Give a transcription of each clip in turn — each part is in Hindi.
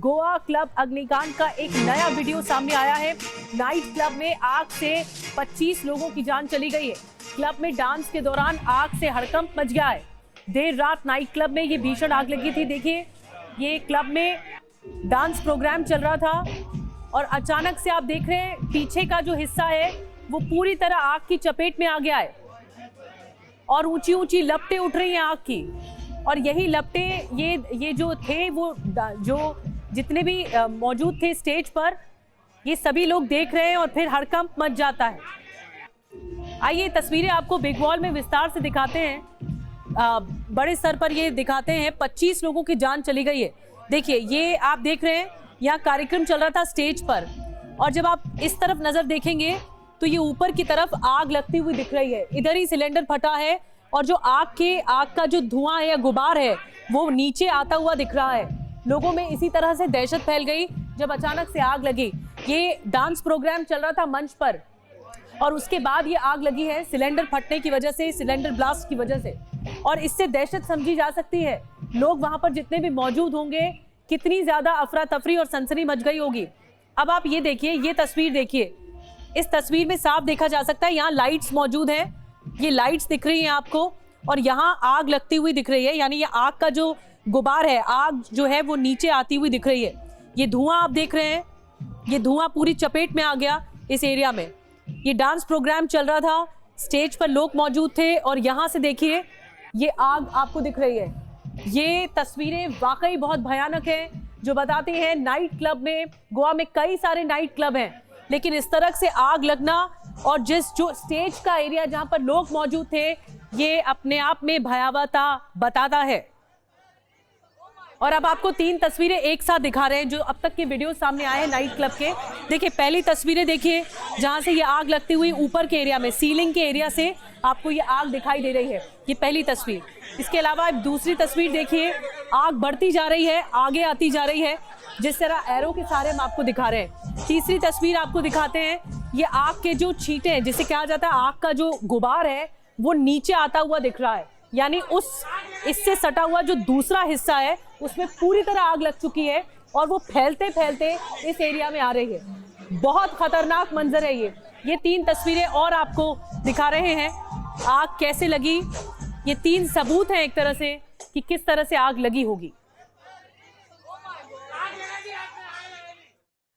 गोवा क्लब अग्निकांड का एक नया वीडियो सामने आया है। नाइट क्लब में आग से 25 लोगों की जान चली गई है। क्लब में डांस के दौरान आग से हड़कंप मच गया है। देर रात नाइट क्लब में ये भीषण आग लगी थी। देखिए, ये क्लब में डांस प्रोग्राम चल रहा था और अचानक से आप देख रहे हैं पीछे का जो हिस्सा है वो पूरी तरह आग की चपेट में आ गया है और ऊंची ऊंची लपटें उठ रही हैं आग की। और यही लपटें ये जो थे वो जो जितने भी मौजूद थे स्टेज पर, ये सभी लोग देख रहे हैं और फिर हड़कंप मच जाता है। आइए तस्वीरें आपको बिग वॉल में विस्तार से दिखाते हैं। बड़े स्तर पर ये दिखाते हैं। 25 लोगों की जान चली गई है। देखिए, ये आप देख रहे हैं यहाँ कार्यक्रम चल रहा था स्टेज पर, और जब आप इस तरफ नजर देखेंगे तो ये ऊपर की तरफ आग लगती हुई दिख रही है। इधर ही सिलेंडर फटा है और जो आग का जो धुआं है या गुबार है वो नीचे आता हुआ दिख रहा है। लोगों में इसी तरह से दहशत फैल गई जब अचानक से आग लगी। ये डांस प्रोग्राम चल रहा था मंच पर और उसके बाद ये आग लगी है सिलेंडर फटने की वजह से, सिलेंडर ब्लास्ट की वजह से। और इससे दहशत समझी जा सकती है। लोग वहां पर जितने भी मौजूद होंगे, कितनी ज्यादा अफरा तफरी और सनसनी मच गई होगी। अब आप ये देखिए, ये तस्वीर देखिए। इस तस्वीर में साफ देखा जा सकता है यहाँ लाइट्स मौजूद है। ये लाइट्स दिख रही हैं आपको और यहाँ आग लगती हुई दिख रही है। यानी ये आग का जो गुबार है, आग जो है वो नीचे आती हुई दिख रही है। ये धुआं आप देख रहे हैं, ये धुआं पूरी चपेट में आ गया इस एरिया में। ये डांस प्रोग्राम चल रहा था, स्टेज पर लोग मौजूद थे और यहाँ से देखिए ये आग आपको दिख रही है। ये तस्वीरें वाकई बहुत भयानक है, जो बताते हैं नाइट क्लब में, गोवा में कई सारे नाइट क्लब हैं, लेकिन इस तरह से आग लगना और जो स्टेज का एरिया जहां पर लोग मौजूद थे, ये अपने आप में भयावहता बताता है। और अब आपको 3 तस्वीरें एक साथ दिखा रहे हैं जो अब तक के वीडियो सामने आए हैं नाइट क्लब के। देखिए, पहली तस्वीरें देखिए जहां से ये आग लगती हुई ऊपर के एरिया में, सीलिंग के एरिया से आपको ये आग दिखाई दे रही है। ये पहली तस्वीर। इसके अलावा दूसरी तस्वीर देखिए, आग बढ़ती जा रही है, आगे आती जा रही है, जिस तरह एरो के सहारे हम आपको दिखा रहे हैं। तीसरी तस्वीर आपको दिखाते हैं, ये आग के जो छींटे हैं, जिसे कहा जाता है आग का जो गुबार है, वो नीचे आता हुआ दिख रहा है। यानी इससे सटा हुआ जो दूसरा हिस्सा है उसमें पूरी तरह आग लग चुकी है और वो फैलते फैलते इस एरिया में आ रही है। बहुत खतरनाक मंजर है ये 3 तस्वीरें और आपको दिखा रहे हैं आग कैसे लगी। ये 3 सबूत हैं एक तरह से कि किस तरह से आग लगी होगी।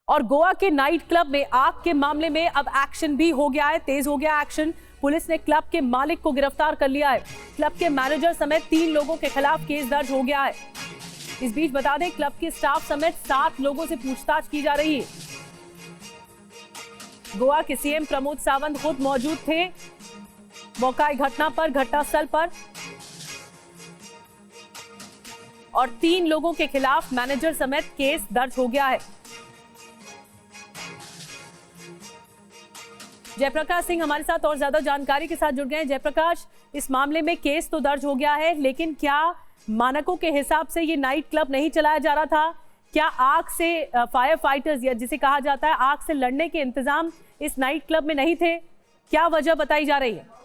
और गोवा के नाइट क्लब में आग के मामले में अब एक्शन भी हो गया है, तेज हो गया एक्शन। पुलिस ने क्लब के मालिक को गिरफ्तार कर लिया है। क्लब के मैनेजर समेत 3 लोगों के खिलाफ केस दर्ज हो गया है। इस बीच बता दें, क्लब के स्टाफ समेत 7 लोगों से पूछताछ की जा रही है। गोवा के सीएम प्रमोद सावंत खुद मौजूद थे मौका घटना पर, घटनास्थल पर, और 3 लोगों के खिलाफ मैनेजर समेत केस दर्ज हो गया है। जयप्रकाश सिंह हमारे साथ और ज्यादा जानकारी के साथ जुड़ गए हैं। जयप्रकाश, इस मामले में केस तो दर्ज हो गया है, लेकिन क्या मानकों के हिसाब से ये नाइट क्लब नहीं चलाया जा रहा था? क्या आग से फायर फाइटर्स, या जिसे कहा जाता है आग से लड़ने के इंतजाम इस नाइट क्लब में नहीं थे? क्या वजह बताई जा रही है?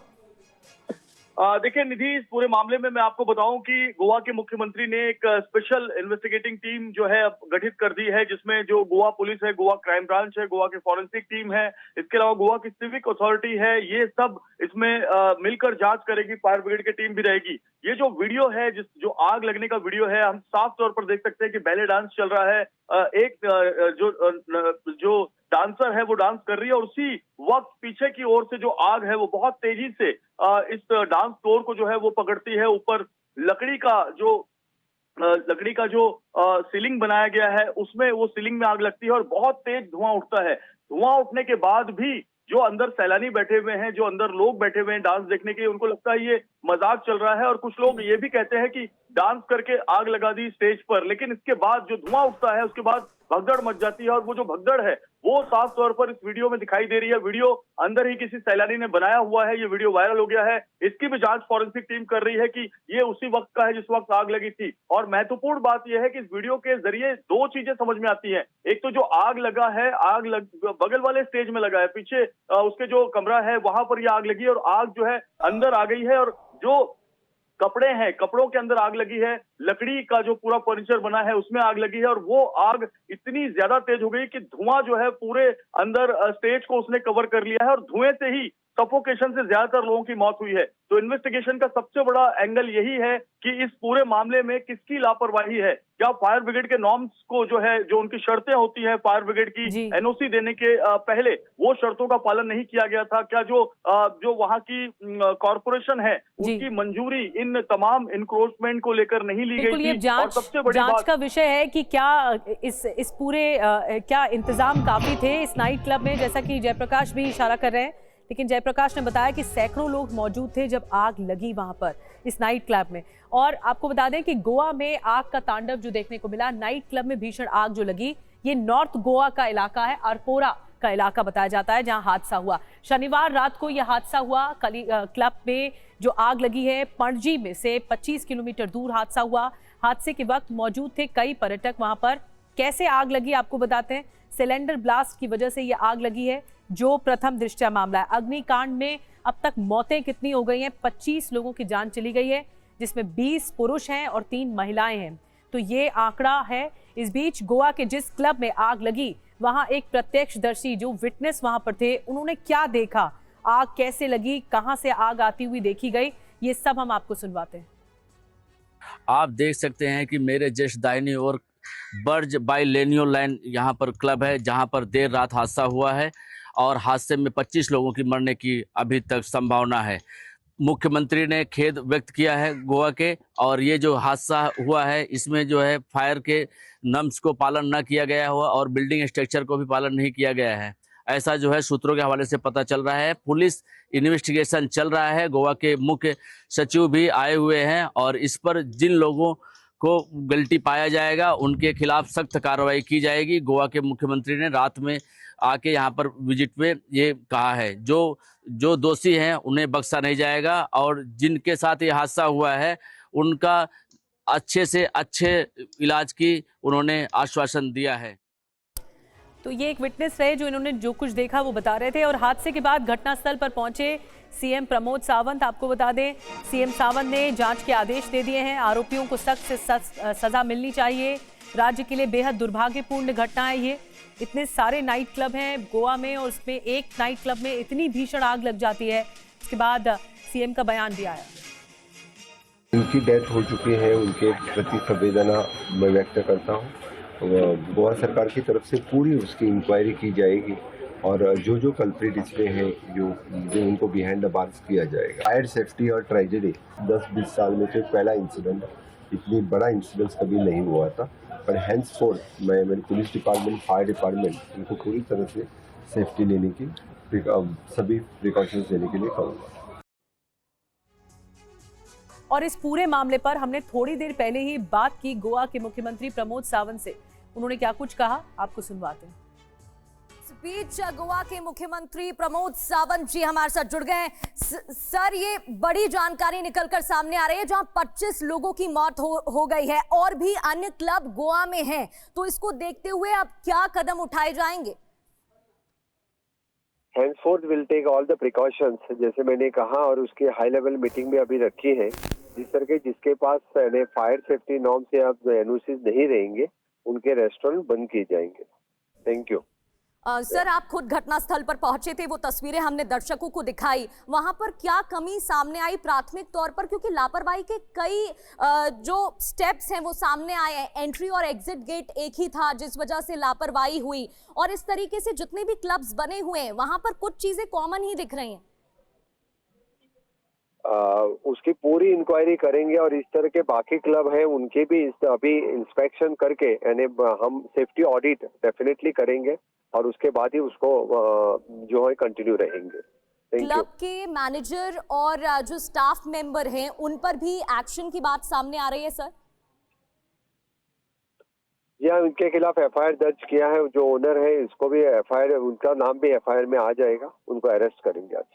देखिए निधि, इस पूरे मामले में मैं आपको बताऊं कि गोवा के मुख्यमंत्री ने एक स्पेशल इन्वेस्टिगेटिंग टीम जो है अब गठित कर दी है, जिसमें जो गोवा पुलिस है, गोवा क्राइम ब्रांच है, गोवा की फॉरेंसिक टीम है, इसके अलावा गोवा की सिविक अथॉरिटी है, ये सब इसमें मिलकर जांच करेगी। फायर ब्रिगेड की टीम भी रहेगी। ये जो वीडियो है, जो आग लगने का वीडियो है, हम साफ तौर पर देख सकते हैं कि बैले डांस चल रहा है। जो डांसर है वो डांस कर रही है और उसी वक्त पीछे की ओर से जो आग है वो बहुत तेजी से इस डांस फ्लोर को जो है वो पकड़ती है। ऊपर लकड़ी का जो सीलिंग बनाया गया है उसमें, वो सीलिंग में आग लगती है और बहुत तेज धुआं उठता है। धुआं उठने के बाद भी जो अंदर सैलानी बैठे हुए हैं, जो अंदर लोग बैठे हुए हैं डांस देखने के लिए, उनको लगता है ये मजाक चल रहा है। और कुछ लोग ये भी कहते हैं कि डांस करके आग लगा दी स्टेज पर, लेकिन इसके बाद जो धुआं उठता है उसके बाद भगदड़ मच जाती है। और वो जो भगदड़ है वो साफ तौर पर इस वीडियो में दिखाई दे रही है। वीडियो अंदर ही किसी सैलानी ने बनाया हुआ है, ये वीडियो वायरल हो गया है। इसकी भी जांच फॉरेंसिक टीम कर रही है कि ये उसी वक्त का है जिस वक्त आग लगी थी। और महत्वपूर्ण बात यह है कि इस वीडियो के जरिए 2 चीजें समझ में आती हैं। एक तो जो आग लगा है, बगल वाले स्टेज में लगा है, पीछे उसके जो कमरा है वहां पर ये आग लगी और आग जो है अंदर आ गई है। और जो कपड़े हैं, कपड़ों के अंदर आग लगी है, लकड़ी का जो पूरा फर्नीचर बना है उसमें आग लगी है और वो आग इतनी ज्यादा तेज हो गई कि धुआं जो है पूरे अंदर स्टेज को उसने कवर कर लिया है और धुएं से ही सफोकेशन से ज्यादातर लोगों की मौत हुई है। तो इन्वेस्टिगेशन का सबसे बड़ा एंगल यही है कि इस पूरे मामले में किसकी लापरवाही है। क्या फायर ब्रिगेड के नॉर्म्स को जो है, जो उनकी शर्तें होती है फायर ब्रिगेड की जी। एनओसी देने के पहले, वो शर्तों का पालन नहीं किया गया था? क्या जो वहां की कॉरपोरेशन है जी। उसकी मंजूरी इन तमाम इंक्रोचमेंट को लेकर नहीं ली बिल्कुल, गई ये थी? और सबसे बड़ी जांच बात का विषय है कि क्या इस पूरे क्या इंतजाम काफी थे इस नाइट क्लब में, जैसा कि जयप्रकाश भी इशारा कर रहे हैं। लेकिन जयप्रकाश ने बताया कि सैकड़ों लोग मौजूद थे जब आग लगी वहां पर इस नाइट क्लब में। और आपको बता दें कि गोवा में आग का तांडव जो देखने को मिला, नाइट क्लब में भीषण आग जो लगी, ये नॉर्थ गोवा का इलाका है, अरपोरा का इलाका बताया जाता है जहां हादसा हुआ। शनिवार रात को यह हादसा हुआ। क्लब में जो आग लगी है, पणजी में से 25 किलोमीटर दूर हादसा हुआ। हादसे के वक्त मौजूद थे कई पर्यटक वहां पर। कैसे आग लगी आपको बताते हैं। सिलेंडर ब्लास्ट की वजह से यह आग लगी है, जो प्रथम दृष्टया मामला है। अग्निकांड में अब तक मौतें कितनी हो गई हैं? 25 लोगों की जान चली गई है, जिसमें 20 पुरुष हैं और 3 महिलाएं हैं। तो ये आंकड़ा है। इस बीच गोवा के जिस क्लब में आग लगी, वहां एक प्रत्यक्षदर्शी जो विटनेस वहां पर थे, उन्होंने क्या देखा, आग कैसे लगी, कहां से आग आती हुई देखी गई, ये सब हम आपको सुनवाते हैं। आप देख सकते हैं कि मेरे जस्ट दाहिनी ओर बर्ज बाई लेनियो लाइन यहाँ पर क्लब है, जहाँ पर देर रात हादसा हुआ है और हादसे में 25 लोगों की मरने की अभी तक संभावना है। मुख्यमंत्री ने खेद व्यक्त किया है गोवा के, और ये जो हादसा हुआ है इसमें जो है फायर के नॉर्म्स को पालन न किया गया हुआ और बिल्डिंग स्ट्रक्चर को भी पालन नहीं किया गया है, ऐसा जो है सूत्रों के हवाले से पता चल रहा है। पुलिस इन्वेस्टिगेशन चल रहा है, गोवा के मुख्य सचिव भी आए हुए हैं और इस पर जिन लोगों को गलती पाया जाएगा उनके खिलाफ सख्त कार्रवाई की जाएगी। गोवा के मुख्यमंत्री ने रात में आके यहाँ पर विजिट में ये कहा है, जो दोषी हैं उन्हें बख्शा नहीं जाएगा और जिनके साथ ये हादसा हुआ है उनका अच्छे से अच्छे इलाज की उन्होंने आश्वासन दिया है। तो ये एक विटनेस रहे जो इन्होंने जो कुछ देखा वो बता रहे थे। और हादसे के बाद घटनास्थल पर पहुंचे सीएम प्रमोद सावंत। आपको बता दें, सीएम सावंत ने जांच के आदेश दे दिए हैं। आरोपियों को सख्त से सजा मिलनी चाहिए। राज्य के लिए बेहद दुर्भाग्यपूर्ण घटना है ये। इतने सारे नाइट क्लब हैं गोवा में और उसमें एक नाइट क्लब में इतनी भीषण आग लग जाती है। उसके बाद सीएम का बयान भी आया। उनकी डेथ हो चुकी है, उनके प्रति संवेदना मैं व्यक्त करता हूँ। गोवा सरकार की तरफ से पूरी उसकी इंक्वायरी की जाएगी और जो कल्प्रिट इसमें है, जो उनको बिहाइंड द बार्स किया जाएगा। फायर सेफ्टी और ट्रेजेडी 10-20 साल में तो पहला इंसिडेंट, इतनी बड़ा इंसिडेंट कभी नहीं हुआ था। पर हैंड्स फोर्थ मैं मेरी पुलिस डिपार्टमेंट, फायर डिपार्टमेंट, इनको पूरी तरह से सेफ्टी लेने की, सभी प्रिकॉशंस लेने के लिए कहूँगा। और इस पूरे मामले पर हमने थोड़ी देर पहले ही बात की गोवा के मुख्यमंत्री प्रमोद सावंत से। उन्होंने क्या कुछ कहा आपको सुनवाते हैं। इस बीच गोवा के मुख्यमंत्री प्रमोद सावंत जी हमारे साथ जुड़ गए। सर, ये बड़ी जानकारी निकलकर सामने आ रही है, जहां 25 लोगों की मौत हो गई है और भी अन्य क्लब गोवा में हैं, तो इसको देखते हुए अब क्या कदम उठाए जाएंगे? Henceforth will take all the precautions, जैसे मैंने कहा, और उसकी हाई लेवल मीटिंग भी अभी रखी है। जिस तरह के जिसके पास फायर सेफ्टी नॉर्म्स या एनओसी नहीं रहेंगे, उनके रेस्टोरेंट बंद किए जाएंगे। Thank you. सर, आप खुद घटनास्थल पर पहुंचे थे, वो तस्वीरें हमने दर्शकों को दिखाई। वहां पर क्या कमी सामने आई प्राथमिक तौर पर, क्योंकि लापरवाही के कई जो स्टेप्स हैं वो सामने आए हैं। एंट्री और एग्जिट गेट एक ही था, जिस वजह से लापरवाही हुई, और इस तरीके से जितने भी क्लब्स बने हुए हैं वहां पर कुछ चीजें कॉमन ही दिख रही हैं। उसकी पूरी इंक्वायरी करेंगे और इस तरह के बाकी क्लब हैं उनके भी अभी इंस्पेक्शन करके, यानी हम सेफ्टी ऑडिट डेफिनेटली करेंगे और उसके बाद ही उसको जो है कंटिन्यू रहेंगे। क्लब के मैनेजर और जो स्टाफ मेंबर हैं उन पर भी एक्शन की बात सामने आ रही है सर? या उनके खिलाफ एफआईआर दर्ज किया है। जो ओनर है इसको भी एफआईआर, उनका नाम भी एफआईआर में आ जाएगा, उनको अरेस्ट करेंगे आज।